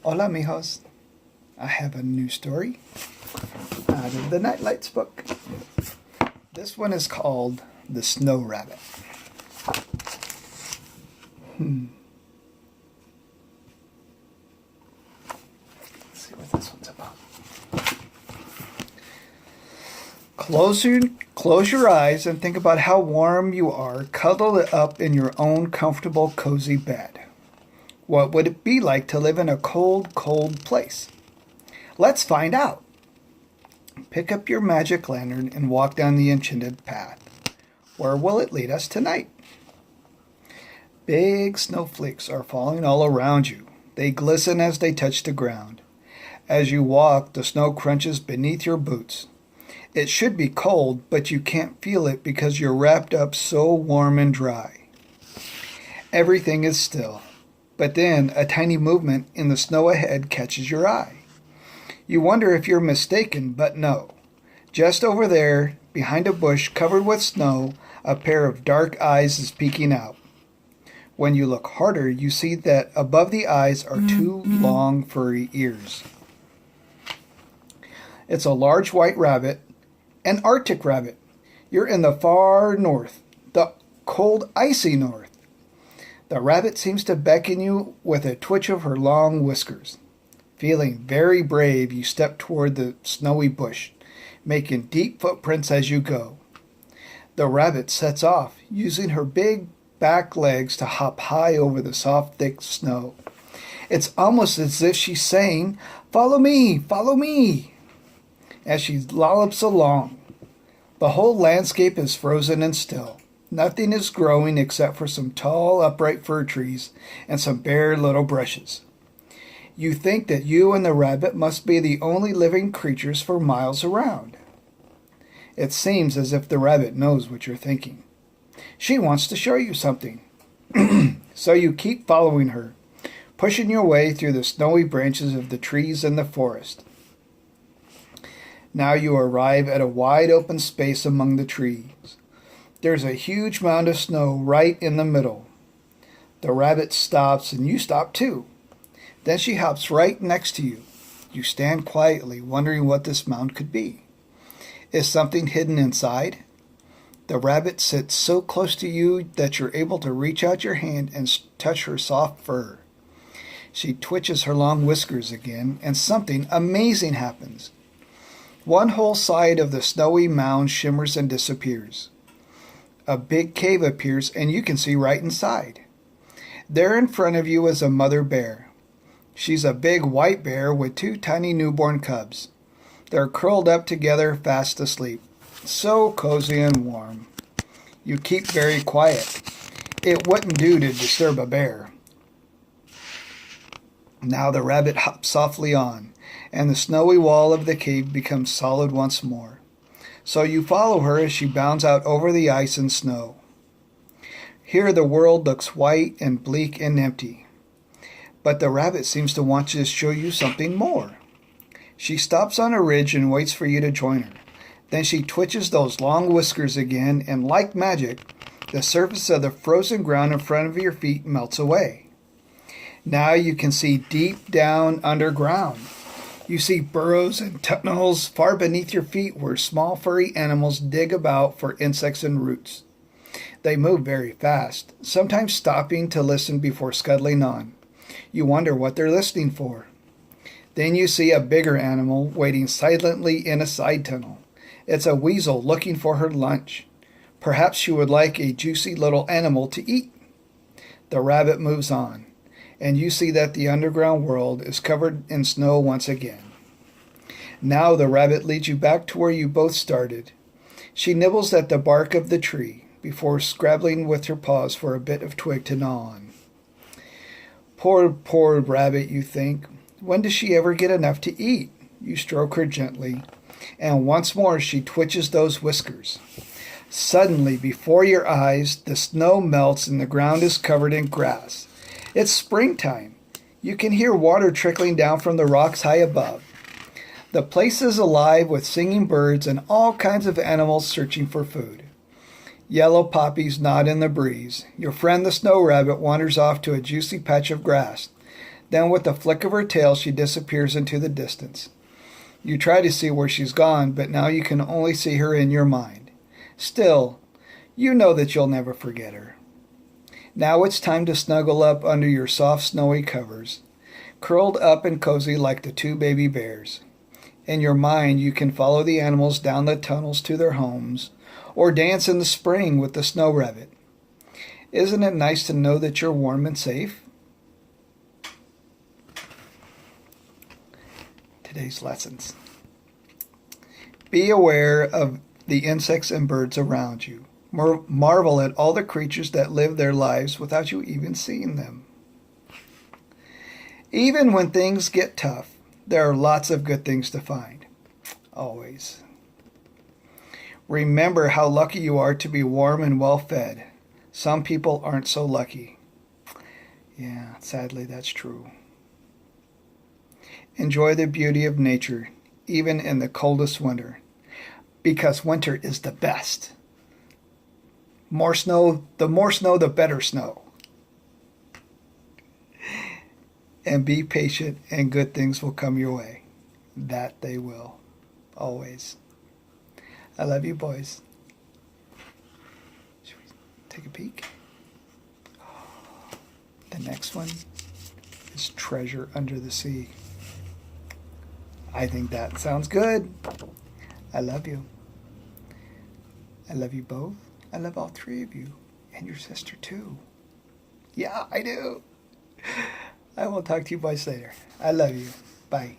Hola, mijos. I have a new story out of the Nightlights book. This one is called The Snow Rabbit. Let's see what this one's about. Close your eyes and think about how warm you are cuddled up in your own comfortable, cozy bed. What would it be like to live in a cold, cold place? Let's find out. Pick up your magic lantern and walk down the enchanted path. Where will it lead us tonight? Big snowflakes are falling all around you. They glisten as they touch the ground. As you walk, the snow crunches beneath your boots. It should be cold, but you can't feel it because you're wrapped up so warm and dry. Everything is still, but then a tiny movement in the snow ahead catches your eye. You wonder if you're mistaken, but no. Just over there, behind a bush covered with snow, a pair of dark eyes is peeking out. When you look harder, you see that above the eyes are two long, furry ears. It's a large white rabbit, an Arctic rabbit. You're in the far north, the cold, icy north. The rabbit seems to beckon you with a twitch of her long whiskers. Feeling very brave, you step toward the snowy bush, making deep footprints as you go. The rabbit sets off, using her big back legs to hop high over the soft, thick snow. It's almost as if she's saying, "Follow me, follow me," as she lollops along. The whole landscape is frozen and still. Nothing is growing except for some tall, upright fir trees and some bare little bushes. You think that you and the rabbit must be the only living creatures for miles around. It seems as if the rabbit knows what you're thinking. She wants to show you something. So you keep following her, pushing your way through the snowy branches of the trees in the forest. Now you arrive at a wide open space among the trees. There's a huge mound of snow right in the middle. The rabbit stops and you stop too. Then she hops right next to you. You stand quietly, wondering what this mound could be. Is something hidden inside? The rabbit sits so close to you that you're able to reach out your hand and touch her soft fur. She twitches her long whiskers again, and something amazing happens. One whole side of the snowy mound shimmers and disappears. A big cave appears, and you can see right inside. There in front of you is a mother bear. She's a big white bear with two tiny newborn cubs. They're curled up together, fast asleep. So cozy and warm. You keep very quiet. It wouldn't do to disturb a bear. Now the rabbit hops softly on, and the snowy wall of the cave becomes solid once more. So you follow her as she bounds out over the ice and snow. Here the world looks white and bleak and empty. But the rabbit seems to want to show you something more. She stops on a ridge and waits for you to join her. Then she twitches those long whiskers again, and like magic, the surface of the frozen ground in front of your feet melts away. Now you can see deep down underground. You see burrows and tunnels far beneath your feet where small furry animals dig about for insects and roots. They move very fast, sometimes stopping to listen before scuttling on. You wonder what they're listening for. Then you see a bigger animal waiting silently in a side tunnel. It's a weasel looking for her lunch. Perhaps she would like a juicy little animal to eat. The rabbit moves on, and you see that the underground world is covered in snow once again. Now the rabbit leads you back to where you both started. She nibbles at the bark of the tree before scrabbling with her paws for a bit of twig to gnaw on. Poor rabbit, you think. When does she ever get enough to eat? You stroke her gently, and once more she twitches those whiskers. Suddenly, before your eyes, the snow melts and the ground is covered in grass. It's springtime. You can hear water trickling down from the rocks high above. The place is alive with singing birds and all kinds of animals searching for food. Yellow poppies nod in the breeze. Your friend the snow rabbit wanders off to a juicy patch of grass. Then with a flick of her tail, she disappears into the distance. You try to see where she's gone, but now you can only see her in your mind. Still, you know that you'll never forget her. Now it's time to snuggle up under your soft snowy covers, curled up and cozy like the two baby bears. In your mind, you can follow the animals down the tunnels to their homes, or dance in the spring with the snow rabbit. Isn't it nice to know that you're warm and safe? Today's lessons. Be aware of the insects and birds around you. Marvel at all the creatures that live their lives without you even seeing them. Even when things get tough, there are lots of good things to find. Always. Remember how lucky you are to be warm and well fed. Some people aren't so lucky. Yeah, sadly, that's true. Enjoy the beauty of nature, even in the coldest winter, because winter is the best. The more snow, the better snow. And be patient, and good things will come your way. That they will. Always. I love you, boys. Should we take a peek? The next one is Treasure Under the Sea. I think that sounds good. I love you. I love you both. I love all three of you. And your sister, too. Yeah, I do. I will talk to you boys later. I love you. Bye.